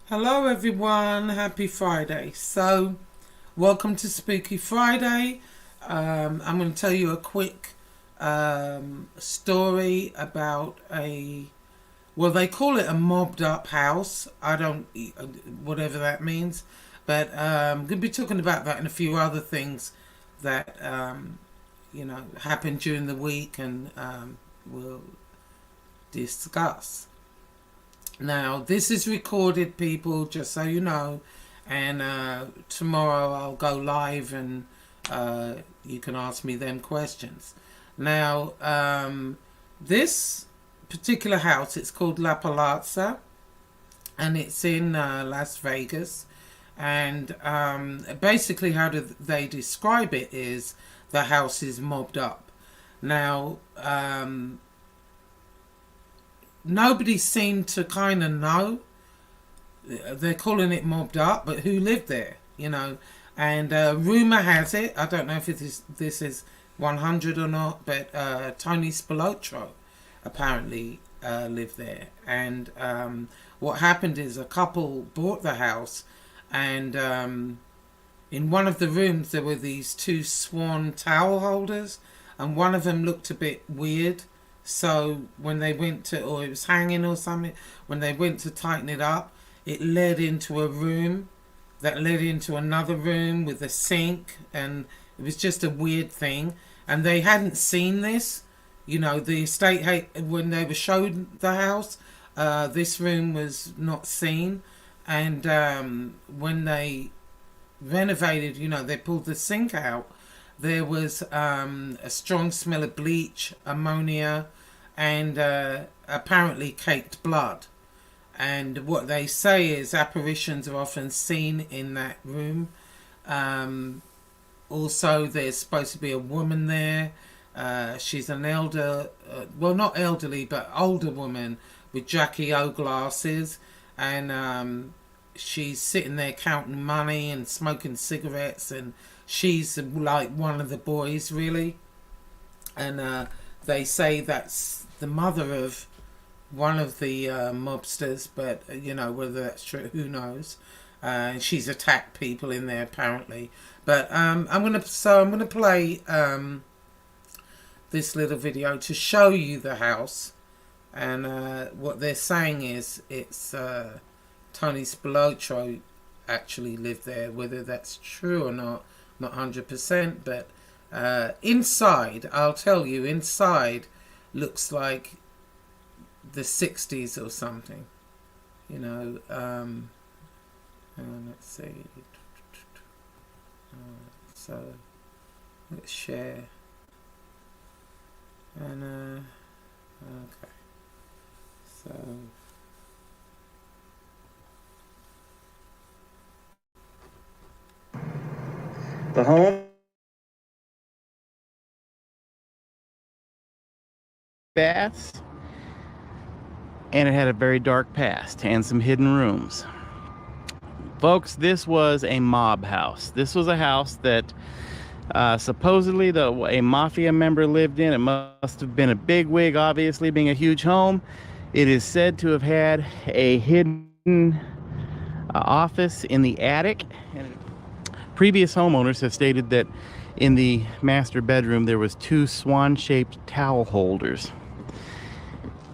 Hello everyone, happy Friday. So, welcome to Spooky Friday. I'm going to tell you a quick story about well, they call it a mobbed up house. I don't, whatever that means. But I'm going to be talking about that and a few other things that, happened during the week and we'll discuss. Now, this is recorded, people, just so you know, and tomorrow I'll go live and you can ask me them questions. Now, this particular house, it's called La Palazza, and it's in Las Vegas. And basically how do they describe it is the house is mobbed up. Now, nobody seemed to kind of know. They're calling it mobbed up, but who lived there, And rumour has it, I don't know if this is 100 or not, but Tony Spilotro apparently lived there. And what happened is a couple bought the house, and in one of the rooms there were these two swan towel holders, and one of them looked a bit weird. So when they went to, or it was hanging or something, when they went to tighten it up, it led into a room that led into another room with a sink, and it was just a weird thing. And they hadn't seen this, the estate, when they were showed the house, this room was not seen. And when they renovated, they pulled the sink out, there was a strong smell of bleach, ammonia, and apparently caked blood. And what they say is apparitions are often seen in that room. Also, there's supposed to be a woman there. She's an elder, well, not elderly, but older woman with Jackie O glasses. And she's sitting there counting money and smoking cigarettes, and she's like one of the boys, really. And they say that's the mother of one of the mobsters, but whether that's true, who knows. And she's attacked people in there apparently. But I'm gonna play this little video to show you the house. And what they're saying is it's Tony Spilotro actually lived there. Whether that's true or not 100%, but inside, I'll tell you, inside looks like the 60s or something. Let's see. So let's share. And okay. So the home baths, and it had a very dark past and some hidden rooms. Folks, this was a mob house. This was a house that supposedly a mafia member lived in. It must have been a bigwig, obviously, being a huge home. It is said to have had a hidden office in the attic. And previous homeowners have stated that in the master bedroom there was two swan-shaped towel holders.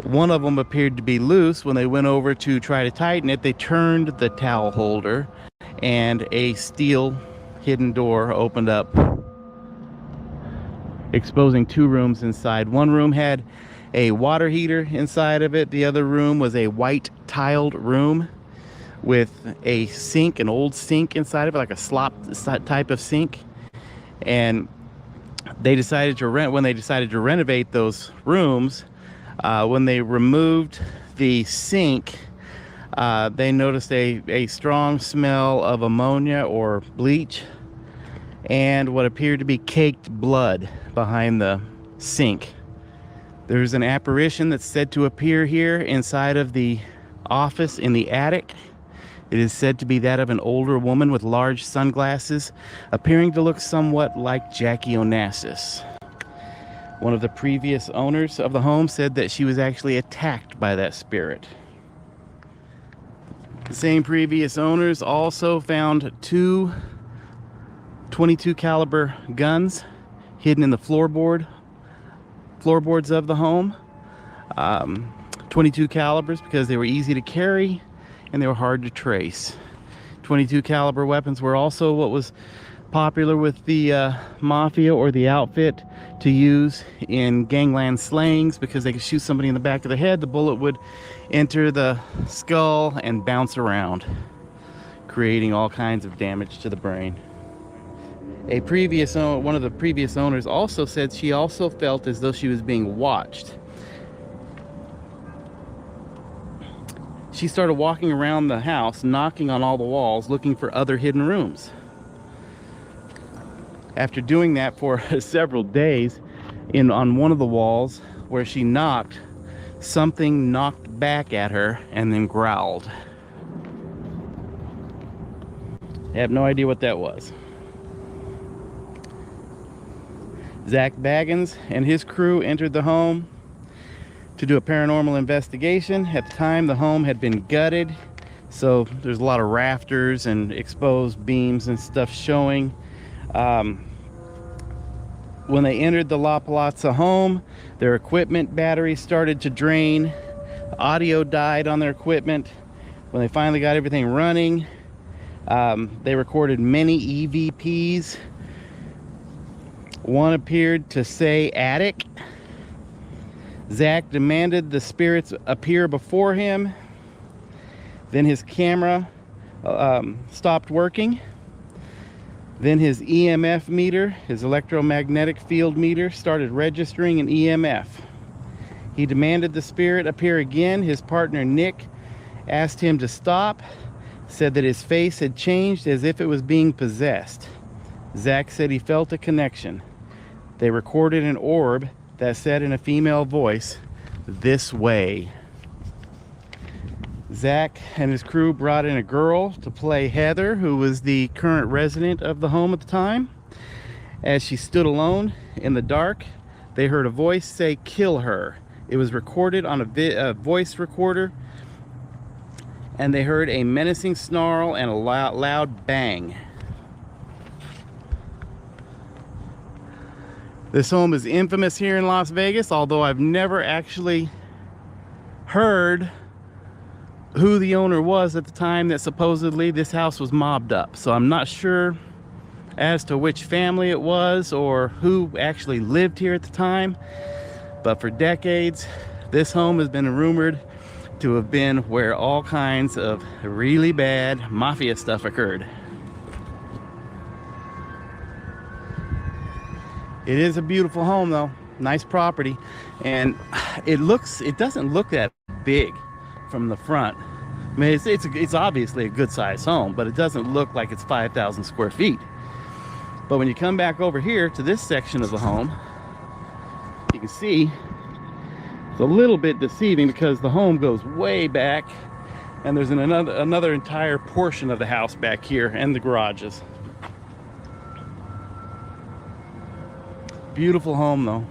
One of them appeared to be loose. When they went over to try to tighten it, they turned the towel holder and a steel hidden door opened up, exposing two rooms inside. One room had a water heater inside of it. The other room was a white tiled room with a sink, an old sink inside of it, like a slop type of sink. And they decided to when they decided to renovate those rooms, when they removed the sink, they noticed a strong smell of ammonia or bleach and what appeared to be caked blood behind the sink. There's an apparition that's said to appear here inside of the office in the attic. It is said to be that of an older woman with large sunglasses, appearing to look somewhat like Jackie Onassis. One of the previous owners of the home said that she was actually attacked by that spirit. The same previous owners also found two 22 caliber guns hidden in the floorboards of the home. 22 calibers because they were easy to carry and they were hard to trace. 22 caliber weapons were also what was popular with the mafia or the outfit to use in gangland slayings, because they could shoot somebody in the back of the head, the bullet would enter the skull and bounce around, creating all kinds of damage to the brain. One of the previous owners also said she also felt as though she was being watched. She started walking around the house, knocking on all the walls, looking for other hidden rooms. After doing that for several days, on one of the walls where she knocked, something knocked back at her and then growled. I have no idea what that was. Zach Baggins and his crew entered the home to do a paranormal investigation. At the time, the home had been gutted, so there's a lot of rafters and exposed beams and stuff showing. When they entered the La Palazza home, their equipment batteries started to drain. Audio died on their equipment. When they finally got everything running, they recorded many EVPs. One appeared to say attic. Zach demanded the spirits appear before him. Then his camera stopped working. Then his EMF meter, his electromagnetic field meter, started registering an EMF. He demanded the spirit appear again. His partner Nick asked him to stop, said that his face had changed as if it was being possessed. Zach said he felt a connection. They recorded an orb that said in a female voice, "This way." Zach and his crew brought in a girl to play Heather, who was the current resident of the home at the time. As she stood alone in the dark, they heard a voice say, "Kill her." It was recorded on a voice recorder, and they heard a menacing snarl and a loud bang. This home is infamous here in Las Vegas, although I've never actually heard who the owner was at the time that supposedly this house was mobbed up. So I'm not sure as to which family it was or who actually lived here at the time. But for decades, this home has been rumored to have been where all kinds of really bad mafia stuff occurred. It is a beautiful home though, nice property, and it doesn't look that big from the front. I mean, it's obviously a good sized home, but it doesn't look like it's 5,000 square feet. But when you come back over here to this section of the home, you can see it's a little bit deceiving because the home goes way back, and there's another entire portion of the house back here and the garages. Beautiful home though.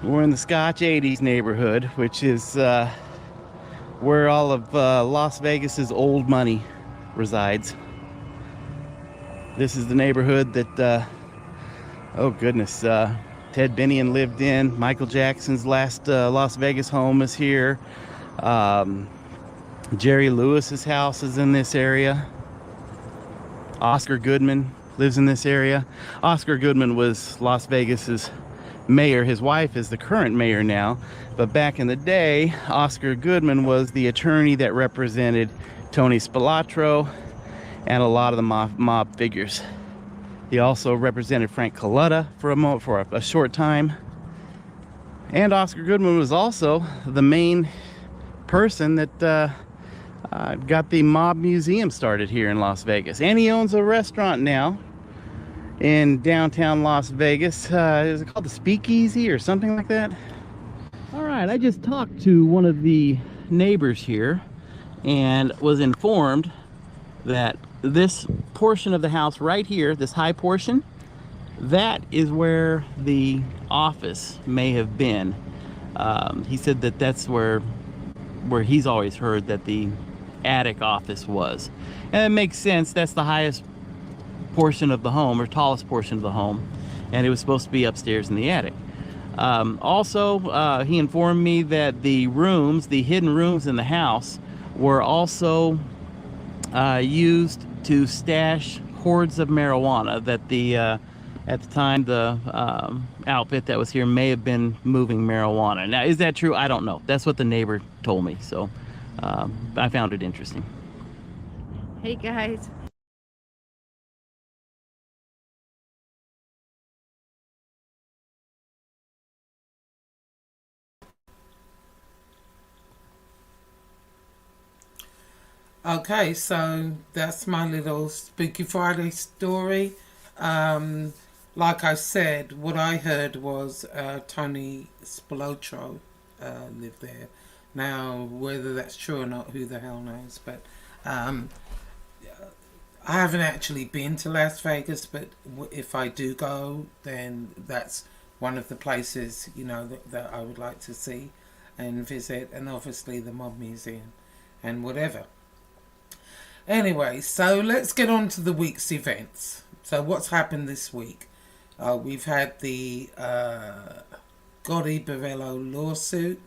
We're in the Scotch 80s neighborhood, which is where all of Las Vegas's old money resides. This is the neighborhood that oh goodness, Ted Binion lived in. Michael Jackson's last Las Vegas home is here. Jerry Lewis's house is in this area. Oscar Goodman lives in this area. Oscar Goodman was Las Vegas's mayor. His wife is the current mayor now, but back in the day, Oscar Goodman was the attorney that represented Tony Spilatro and a lot of the mob figures. He also represented Frank Coletta for a short time. And Oscar Goodman was also the main person that got the mob museum started here in Las Vegas. And he owns a restaurant now in downtown Las Vegas. Is it called the Speakeasy or something like that? All right, I just talked to one of the neighbors here and was informed that this portion of the house right here, this high portion, that is where the office may have been. He said that that's where where he's always heard that the attic office was. And it makes sense. That's the highest portion of the home, or tallest portion of the home, and it was supposed to be upstairs in the attic. Also, he informed me that the rooms, the hidden rooms in the house, were also used to stash hordes of marijuana. That the at the time, the outfit that was here may have been moving marijuana. Now, is that true? I don't know. That's what the neighbor told me, so I found it interesting. Hey guys. Okay, so that's my little Spooky Friday story. Like I said, what I heard was Tony Spilotro lived there. Now, whether that's true or not, who the hell knows? But I haven't actually been to Las Vegas, but if I do go, then that's one of the places, you know, that I would like to see and visit, and obviously the Mob Museum and whatever. Anyway, so let's get on to the week's events. So what's happened this week? We've had the Gotti-Bavello lawsuit.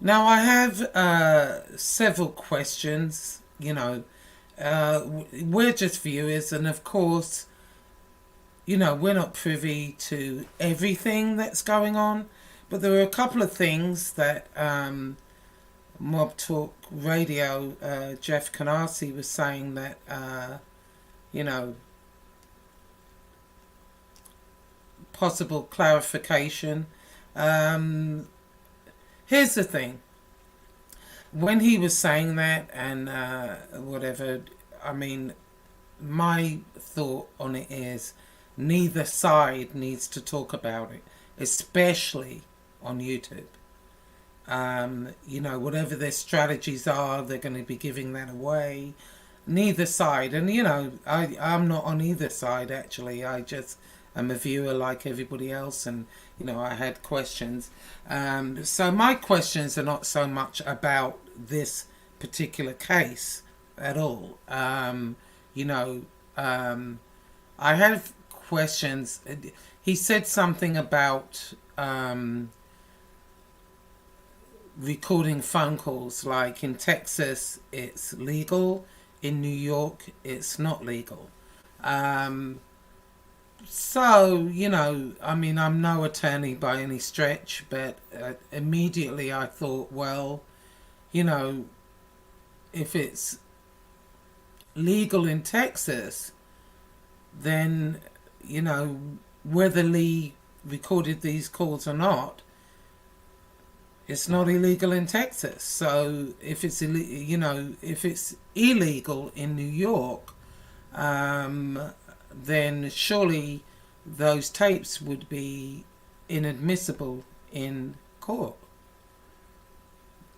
Now, I have several questions. You know, we're just viewers, and of course, you know, we're not privy to everything that's going on. But there are a couple of things that Mob Talk Radio, Jeff Canarsie was saying that, you know, possible clarification. Here's the thing. When he was saying that and whatever, I mean, my thought on it is neither side needs to talk about it, especially on YouTube. You know, whatever their strategies are, they're going to be giving that away. Neither side, and you know, I'm not on either side actually. I just am a viewer like everybody else, and you know, I had questions. So my questions are not so much about this particular case at all. You know, I have questions. He said something about recording phone calls, like in Texas it's legal, in New York it's not legal. So, you know, I mean, I'm no attorney by any stretch, but immediately I thought, well, you know, if it's legal in Texas, then, you know, whether Lee recorded these calls or not, it's not illegal in Texas. So if it's you know, if it's illegal in New York, then surely those tapes would be inadmissible in court.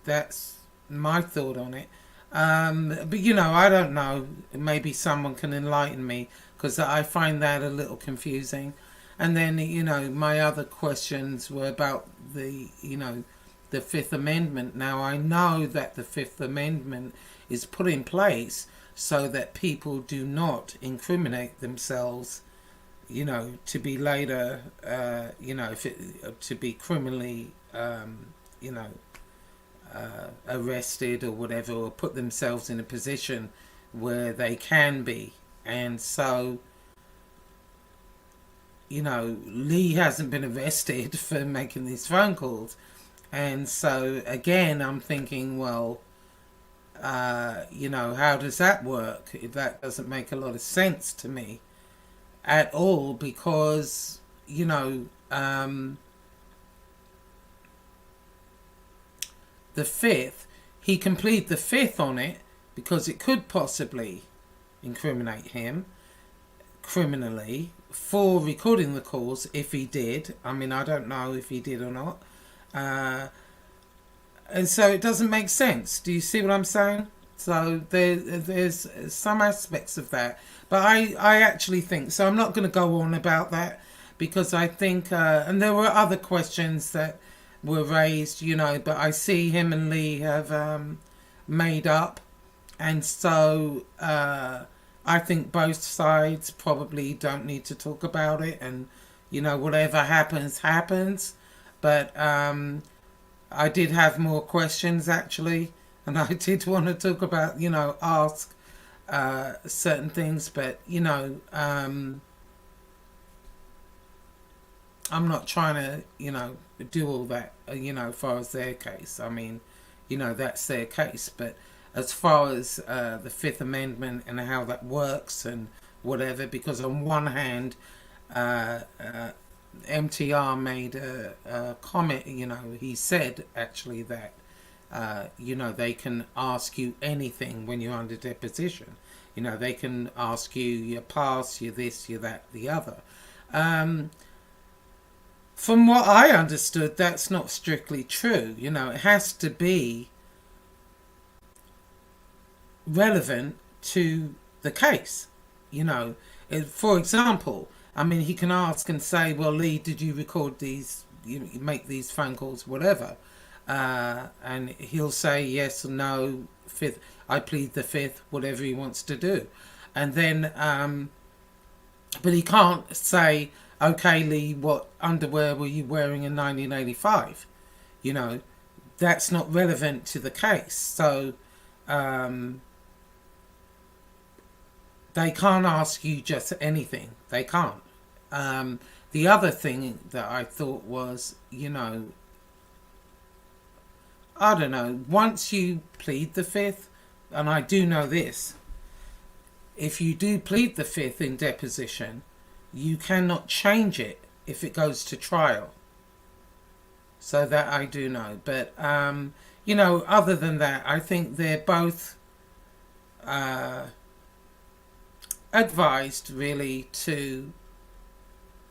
That's my thought on it. But you know, I don't know. Maybe someone can enlighten me, because I find that a little confusing. And then, you know, my other questions were about the, you know, the Fifth Amendment. Now, I know that the Fifth Amendment is put in place so that people do not incriminate themselves, you know, to be later, you know, if it, to be criminally, you know, arrested or whatever, or put themselves in a position where they can be. And so, you know, Lee hasn't been arrested for making these phone calls. And so, again, I'm thinking, well, you know, how does that work? That doesn't make a lot of sense to me at all, because, you know, the Fifth, he can plead the Fifth on it because it could possibly incriminate him criminally for recording the calls, if he did. I mean, I don't know if he did or not. And so it doesn't make sense. Do you see what I'm saying? So there's some aspects of that. But I actually think, so I'm not going to go on about that, because I think, and there were other questions that were raised, you know, but I see him and Lee have made up. And so I think both sides probably don't need to talk about it, and, you know, whatever happens, happens. But I did have more questions, actually, and I did want to talk about, you know, ask certain things, but, you know, I'm not trying to, you know, do all that, you know, as far as their case. I mean, you know, that's their case. But as far as the Fifth Amendment and how that works and whatever, because on one hand, MTR made a comment, you know, he said actually that, you know, they can ask you anything when you're under deposition. You know, they can ask you your past, your this, your that, the other. From what I understood, that's not strictly true. You know, it has to be relevant to the case. You know, for example, I mean, he can ask and say, well, Lee, did you record these, you make these phone calls, whatever? And he'll say yes or no, fifth, I plead the fifth, whatever he wants to do. And then, but he can't say, okay, Lee, what underwear were you wearing in 1985? You know, that's not relevant to the case. So they can't ask you just anything. They can't. The other thing that I thought was, you know, I don't know, once you plead the fifth, and I do know this, if you do plead the fifth in deposition, you cannot change it if it goes to trial. So that I do know. But, you know, other than that, I think they're both advised, really, to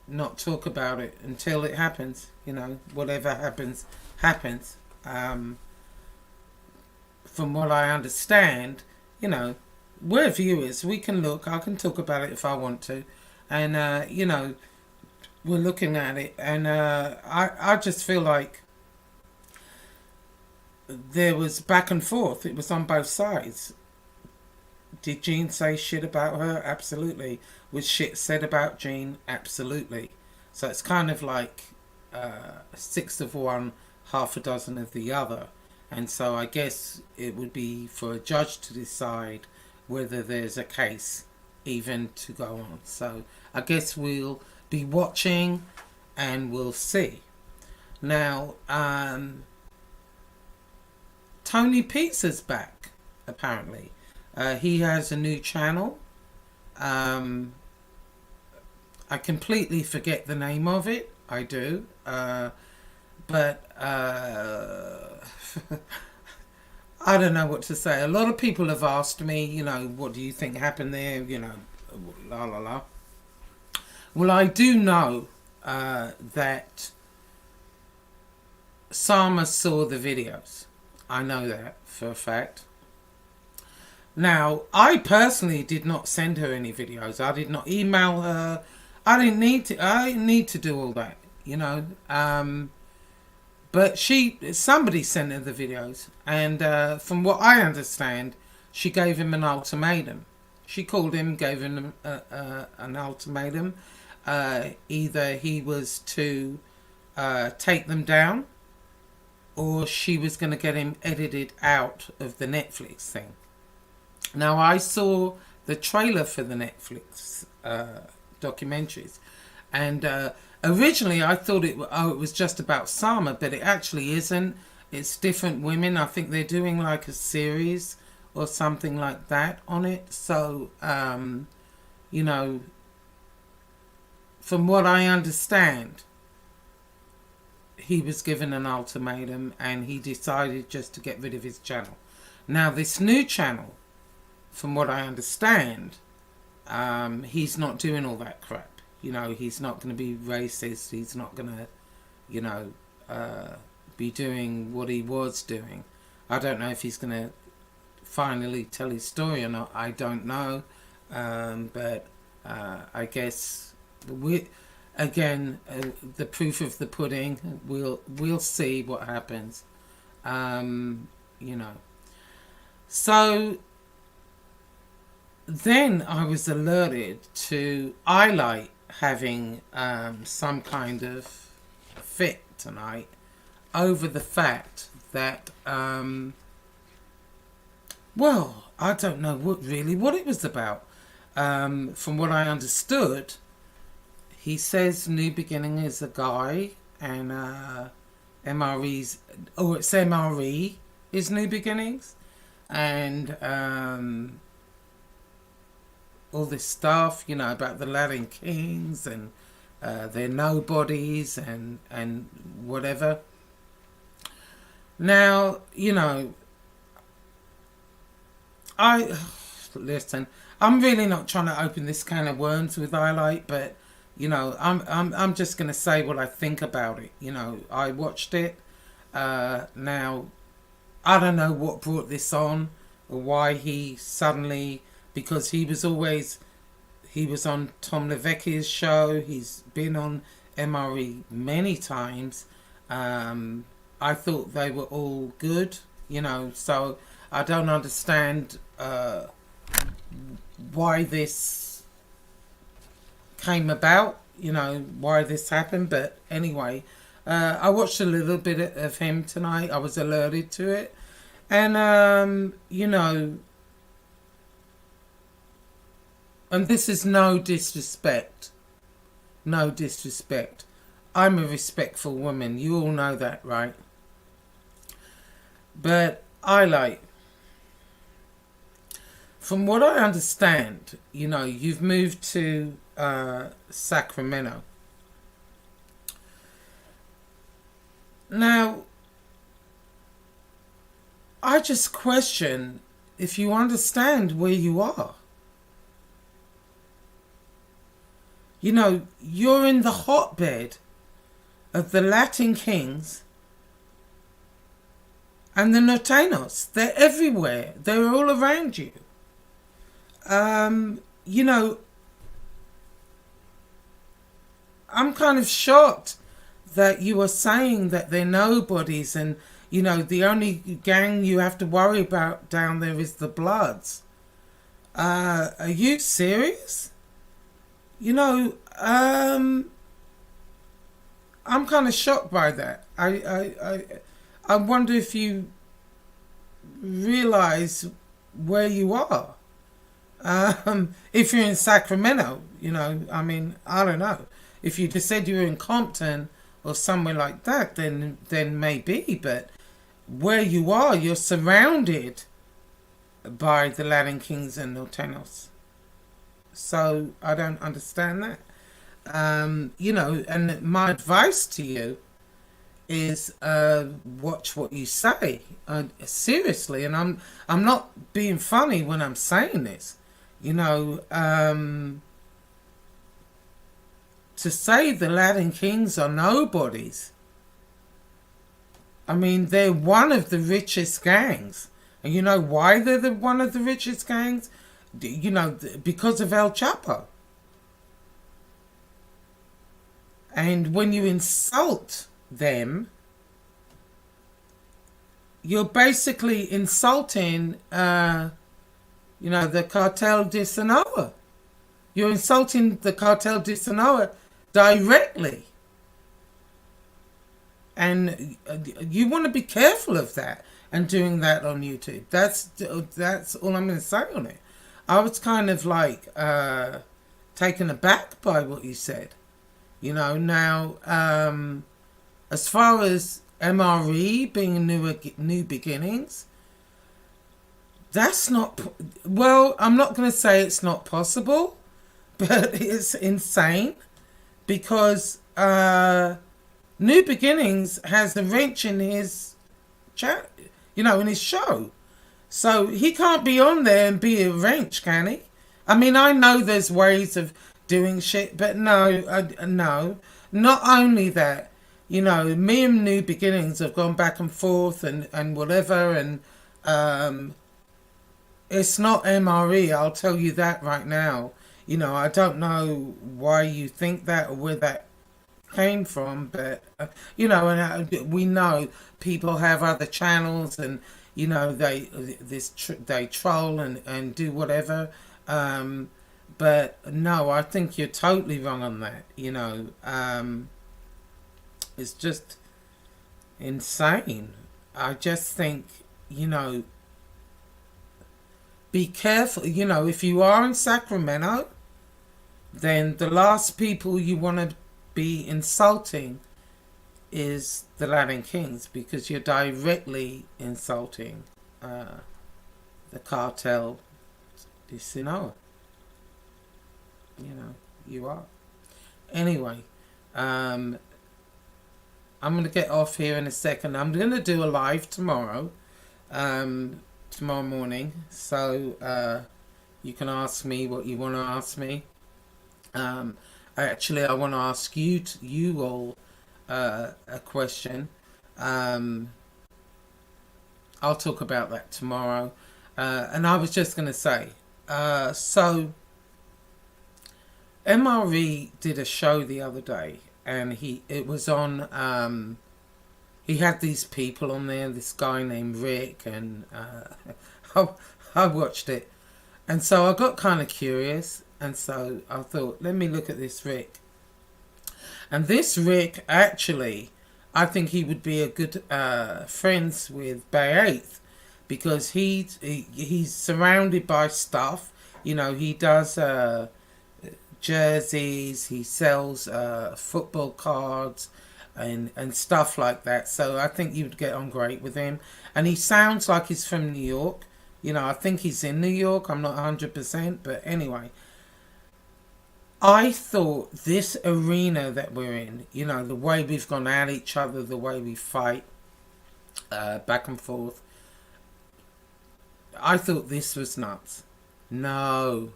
not talk about it until it happens. You know, whatever happens, happens. From what I understand, you know, we're viewers. We can look. I can talk about it if I want to. And, you know, we're looking at it. And I just feel like there was back and forth. It was on both sides. Did Jean say shit about her? Absolutely. Was shit said about Jean? Absolutely. So it's kind of like 6 of one, half a dozen of the other. And so I guess it would be for a judge to decide whether there's a case even to go on. So I guess we'll be watching and we'll see. Now, Tony Pizza's back, apparently. He has a new channel. I completely forget the name of it. I do. But I don't know what to say. A lot of people have asked me, you know, what do you think happened there? You know, la la la. Well, I do know that Sama saw the videos. I know that for a fact. Now, I personally did not send her any videos. I did not email her. I didn't need to do all that, you know. But somebody sent her the videos, and from what I understand, she gave him an ultimatum. She called him, gave him an ultimatum. Either he was to take them down, or she was going to get him edited out of the Netflix thing. Now, I saw the trailer for the Netflix documentaries, and originally I thought it was just about Sama, but it actually isn't. It's different women. I think they're doing like a series or something like that on it. So, you know, from what I understand, he was given an ultimatum and he decided just to get rid of his channel. Now, this new channel, from what I understand, he's not doing all that crap. You know, he's not going to be racist. He's not going to, you know, be doing what he was doing. I don't know if he's going to finally tell his story or not. I don't know. But I guess again, the proof of the pudding. We'll see what happens. You know. So then I was alerted to ILITE having some kind of fit tonight over the fact that, well, I don't know what it was about. From what I understood, he says New Beginning is a guy, and MRE's, or it's MRE is New Beginnings, and all this stuff, you know, about the Latin Kings and their nobodies and whatever. Now, you know, listen, I'm really not trying to open this can of worms with ILITE, but you know, I'm just gonna say what I think about it. You know, I watched it. Now, I don't know what brought this on, or why he suddenly, because he was on Tom Levecki's show. He's been on MRE many times. I thought they were all good, you know, so I don't understand why this came about, you know, why this happened. But anyway, I watched a little bit of him tonight. I was alerted to it. And, you know, and this is no disrespect. No disrespect. I'm a respectful woman. You all know that, right? But ILITE, from what I understand, you know, you've moved to Sacramento. Now, I just question if you understand where you are. You know, you're in the hotbed of the Latin Kings and the Norteños. They're everywhere. They're all around you. You know, I'm kind of shocked that you are saying that they're nobodies, and, you know, the only gang you have to worry about down there is the Bloods. Are you serious? You know, I'm kind of shocked by that. I wonder if you realize where you are. If you're in Sacramento, you know, I mean, I don't know. If you just said you were in Compton or somewhere like that, then maybe. But where you are, you're surrounded by the Latin Kings and Norteños. So I don't understand that. You know, and my advice to you is watch what you say. Seriously, and I'm not being funny when I'm saying this. You know, to say the Latin Kings are nobodies. I mean, they're one of the richest gangs. And you know why they're one of the richest gangs? You know, because of El Chapo. And when you insult them, you're basically insulting, you know, the Cartel de Sinaloa. You're insulting the Cartel de Sinaloa directly. And you want to be careful of that and doing that on YouTube. That's all I'm going to say on it. I was kind of like taken aback by what you said. You know, now, as far as MRE being new beginnings, that's not, well, I'm not going to say it's not possible, but it's insane because New Beginnings has the wrench in his chat, you know, in his show. So he can't be on there and be a wrench, can he? I mean, I know there's ways of doing shit, but no, no. Not only that, you know, me and New Beginnings have gone back and forth and whatever, and it's not MRE, I'll tell you that right now. You know, I don't know why you think that or where that came from, but you know, and we know people have other channels, and you know they troll and do whatever. Um, but no, I think you're totally wrong on that. You know, it's just insane. I just think, you know, be careful. You know, if you are in Sacramento, then the last people you want to be insulting is the Latin Kings, because you're directly insulting the cartel de Sinaloa. You know, you are. Anyway, I'm going to get off here in a second. I'm going to do a live tomorrow, tomorrow morning. So you can ask me what you want to ask me. Actually, I want to ask you all a question. I'll talk about that tomorrow. And I was just going to say, so MRE did a show the other day, and it was on. He had these people on there. This guy named Rick, and I watched it, and so I got kind of curious. And so I thought, let me look at this Rick. And this Rick, actually, I think he would be a good friends with Bay 8th, because he's surrounded by stuff. You know, he does jerseys, he sells football cards and stuff like that. So I think you would get on great with him. And he sounds like he's from New York. You know, I think he's in New York. I'm not 100%, but anyway. I thought this arena that we're in, you know, the way we've gone at each other, the way we fight back and forth, I thought this was nuts. No.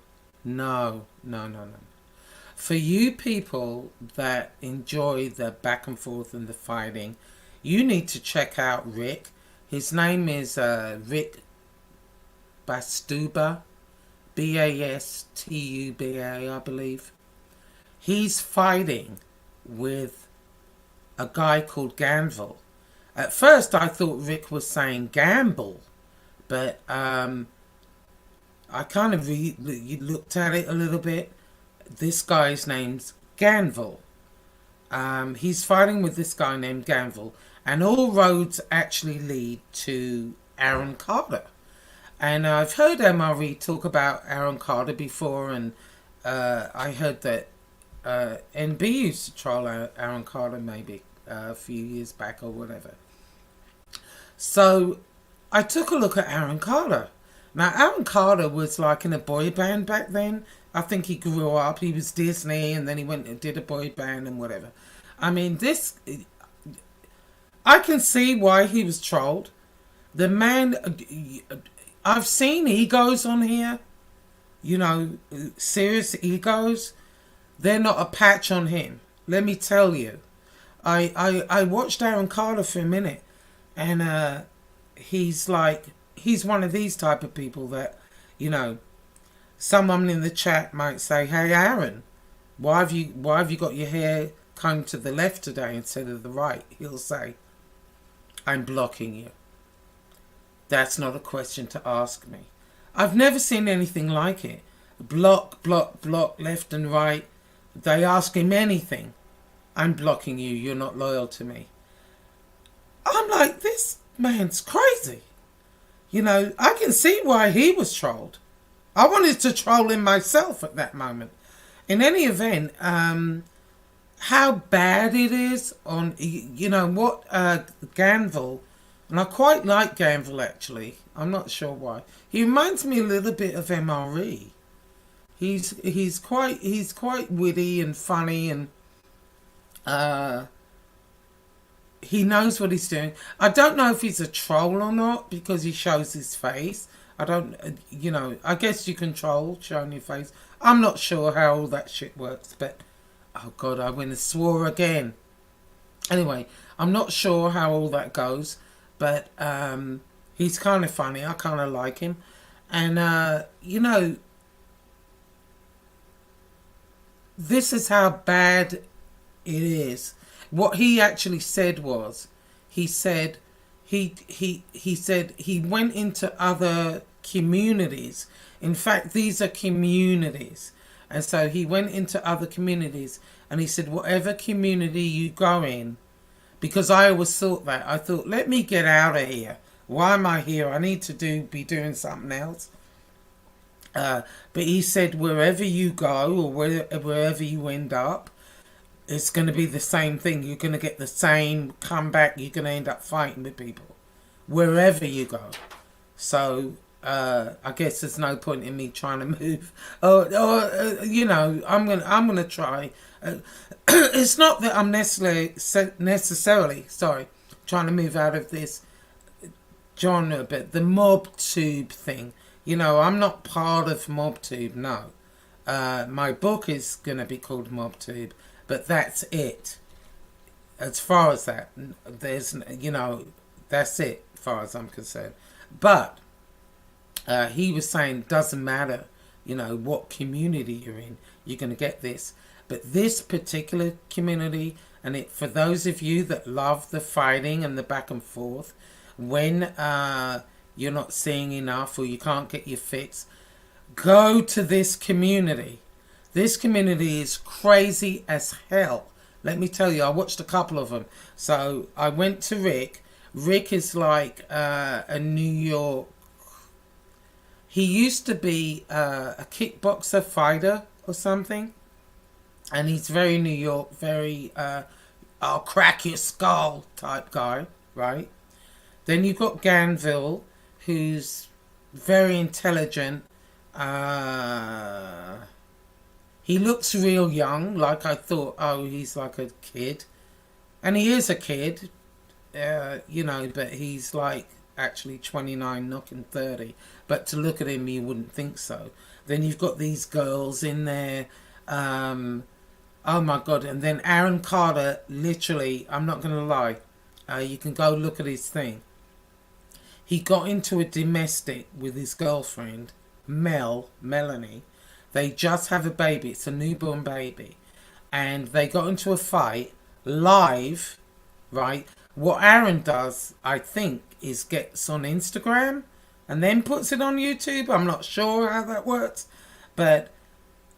For you people that enjoy the back and forth and the fighting, you need to check out Rick. His name is Rick Bastuba, Bastuba, I believe. He's fighting with a guy called Ganville. At first I thought Rick was saying Gamble, but I kind of looked at it a little bit. This guy's name's Ganville. He's fighting with this guy named Ganville, and all roads actually lead to Aaron Carter. And I've heard MRE talk about Aaron Carter before, and I heard that NB used to troll Aaron Carter maybe a few years back or whatever. So I took a look at Aaron Carter. Now, Aaron Carter was like in a boy band back then. I think he grew up. He was Disney, and then he went and did a boy band and whatever. I mean, I can see why he was trolled. The man, I've seen egos on here. You know, serious egos. They're not a patch on him. Let me tell you. I watched Aaron Carter for a minute, and he's one of these type of people that, you know, someone in the chat might say, "Hey Aaron, why have you got your hair combed to the left today instead of the right?" He'll say, "I'm blocking you." That's not a question to ask me. I've never seen anything like it. Block, left and right. They ask him anything. "I'm blocking you. You're not loyal to me." I'm like, this man's crazy. You know, I can see why he was trolled. I wanted to troll him myself at that moment. In any event, how bad it is on, you know, what Ganville, and I quite like Ganville actually. I'm not sure why. He reminds me a little bit of MRE. He's quite witty and funny, and he knows what he's doing. I don't know if he's a troll or not, because he shows his face. I don't, you know, I guess you can troll showing your face. I'm not sure how all that shit works, but oh God, I went and swore again. Anyway, I'm not sure how all that goes, but he's kind of funny. I kind of like him. And, you know, this is how bad it is. What he actually said was, he said he went into other communities. In fact, these are communities. And so he went into other communities and he said, whatever community you go in, because I always thought that. I thought, let me get out of here. Why am I here? I need to be doing something else. But he said, wherever you go or wherever you end up, it's going to be the same thing. You're going to get the same comeback. You're going to end up fighting with people wherever you go. So I guess there's no point in me trying to move. You know, I'm gonna try. It's not that I'm necessarily trying to move out of this genre, but the MobTube thing. You know, I'm not part of MobTube. No, my book is gonna be called MobTube, but that's it. As far as that, there's, you know, that's it as far as I'm concerned. But he was saying, doesn't matter, you know, what community you're in, you're going to get this. But this particular community, and it, for those of you that love the fighting and the back and forth, when you're not seeing enough or you can't get your fix, go to this community. This community is crazy as hell. Let me tell you, I watched a couple of them. So I went to Rick. Rick is like a New York. He used to be a kickboxer fighter or something. And he's very New York, very I'll crack your skull type guy, right? Then you've got Ganville, who's very intelligent. He looks real young, like I thought, oh, he's like a kid. And he is a kid, you know, but he's like actually 29, knocking 30. But to look at him, you wouldn't think so. Then you've got these girls in there. Oh my God. And then Aaron Carter, literally, I'm not going to lie. You can go look at his thing. He got into a domestic with his girlfriend, Melanie. They just have a baby. It's a newborn baby. And they got into a fight live, right? What Aaron does, I think, is gets on Instagram and then puts it on YouTube. I'm not sure how that works. But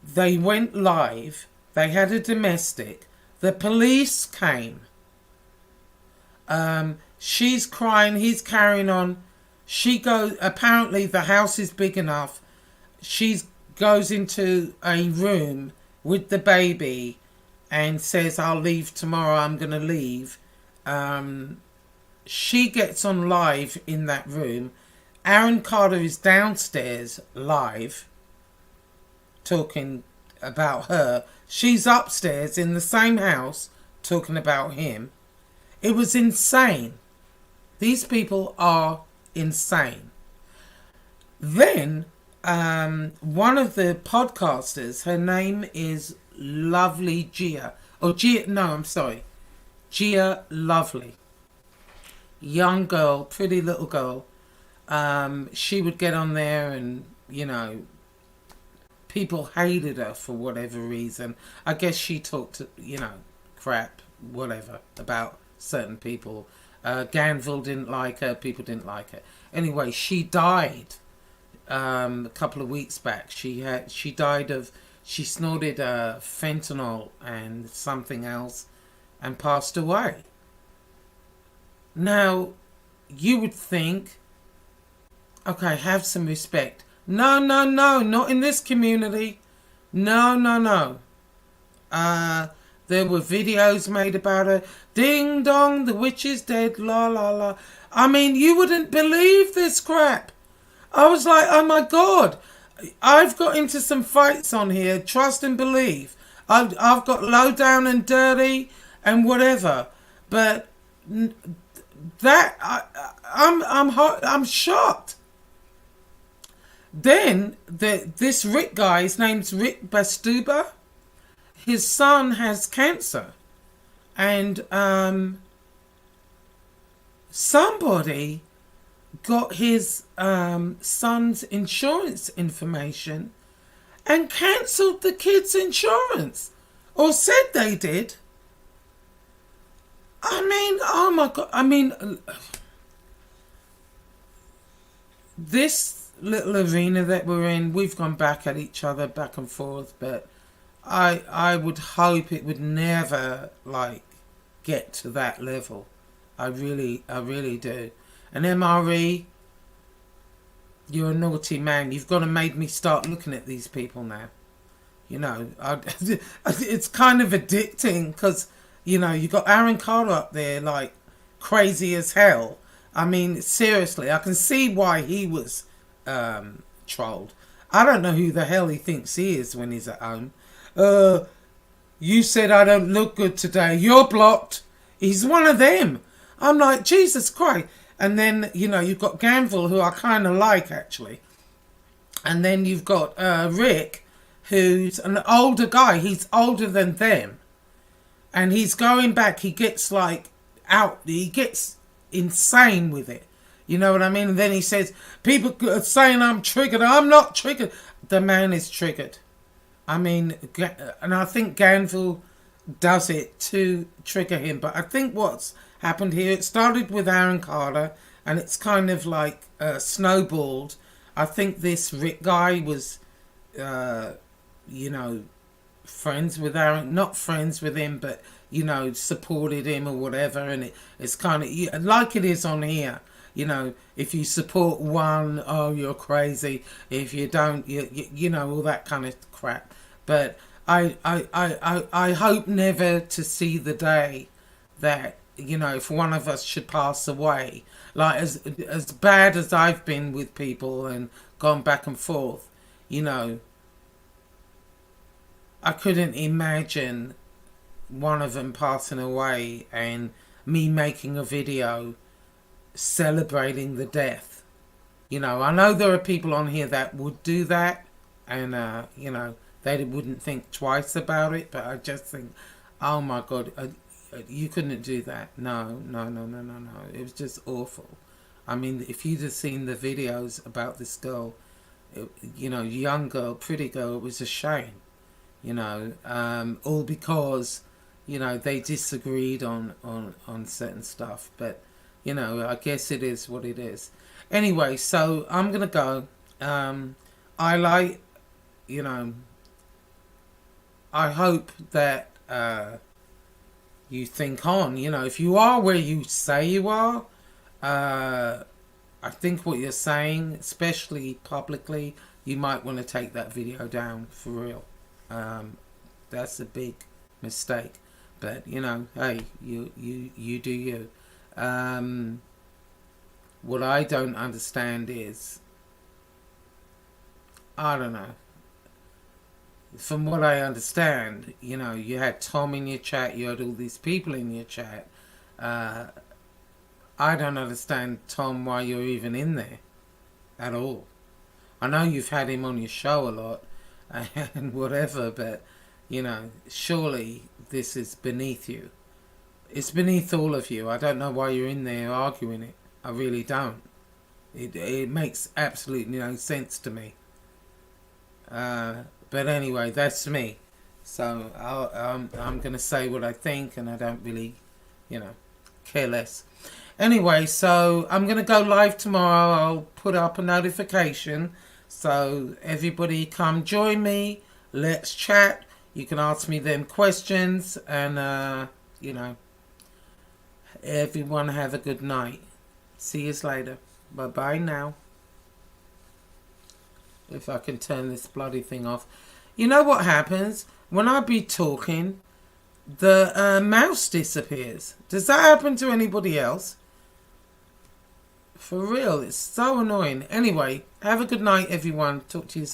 they went live. They had a domestic. The police came. She's crying. He's carrying on. She goes, apparently the house is big enough. She goes into a room with the baby and says, I'll leave tomorrow. I'm going to leave. She gets on live in that room. Aaron Carter is downstairs live talking about her. She's upstairs in the same house talking about him. It was insane. These people are insane. Then one of the podcasters, her name is Lovely Gia. Or Gia, no, I'm sorry. Gia Lovely. Young girl, pretty little girl. She would get on there and, you know, people hated her for whatever reason. I guess she talked, you know, crap, whatever, about certain people. Ganville didn't like her. People didn't like her. Anyway, she died a couple of weeks back. She died of, she snorted fentanyl and something else and passed away. Now, you would think, okay, have some respect. No, not in this community. No. There were videos made about her. Ding dong, the witch is dead, la la la. I mean, you wouldn't believe this crap. I was like, oh my God. I've got into some fights on here, trust and believe. I've got low down and dirty and whatever. But that, I'm shocked. Then this Rick guy, his name's Rick Bastuba. His son has cancer, and somebody got his son's insurance information and cancelled the kid's insurance. or said they did. I mean, oh my God. I mean, this little arena that we're in, we've gone back at each other, back and forth, but I would hope it would never, like, get to that level. I really do. And MRE, you're a naughty man. You've got to make me start looking at these people now. You know, it's kind of addicting because, you know, you got Aaron Carter up there like crazy as hell. I mean, seriously, I can see why he was trolled. I don't know who the hell he thinks he is when he's at home. You said I don't look good today. You're blocked. He's one of them. I'm like, Jesus Christ. And then, you know, you've got Ganville, who I kind of like, actually. And then you've got Rick, who's an older guy. He's older than them. And he's going back. He gets, like, out. He gets insane with it. You know what I mean? And then he says, people are saying I'm triggered. I'm not triggered. The man is triggered. I mean, and I think Ganville does it to trigger him. But I think what's happened here, it started with Aaron Carter, and it's kind of like snowballed. I think this Rick guy was, you know, friends with Aaron, not friends with him, but, you know, supported him or whatever. And it's kind of like it is on here. You know, if you support one, oh, you're crazy. If you don't, you know, all that kind of crap. But I hope never to see the day that, you know, if one of us should pass away. Like, as bad as I've been with people and gone back and forth, you know, I couldn't imagine one of them passing away and me making a video celebrating the death. You know, I know there are people on here that would do that, and you know, they wouldn't think twice about it, but I just think, oh my God, you couldn't do that. No. It was just awful. I mean, if you'd have seen the videos about this girl, you know, young girl, pretty girl, it was a shame. You know, all because, you know, they disagreed on certain stuff. But, you know, I guess it is what it is. Anyway, so I'm going to go. ILITE, you know, I hope that you think on, you know, if you are where you say you are, I think what you're saying, especially publicly, you might want to take that video down for real. That's a big mistake. But, you know, hey, you do you. What I don't understand is, I don't know. From what I understand, you know, you had Tom in your chat, you had all these people in your chat. I don't understand, Tom, why you're even in there at all. I know you've had him on your show a lot and whatever, but, you know, surely this is beneath you. It's beneath all of you. I don't know why you're in there arguing it. I really don't. It makes absolutely no sense to me. But anyway, that's me. So I'm going to say what I think, and I don't really, you know, care less. Anyway, so I'm going to go live tomorrow. I'll put up a notification. So everybody come join me. Let's chat. You can ask me them questions. And, you know, everyone have a good night. See you later. Bye-bye now. If I can turn this bloody thing off. You know what happens? When I be talking, the mouse disappears. Does that happen to anybody else? For real, it's so annoying. Anyway, have a good night, everyone. Talk to you later.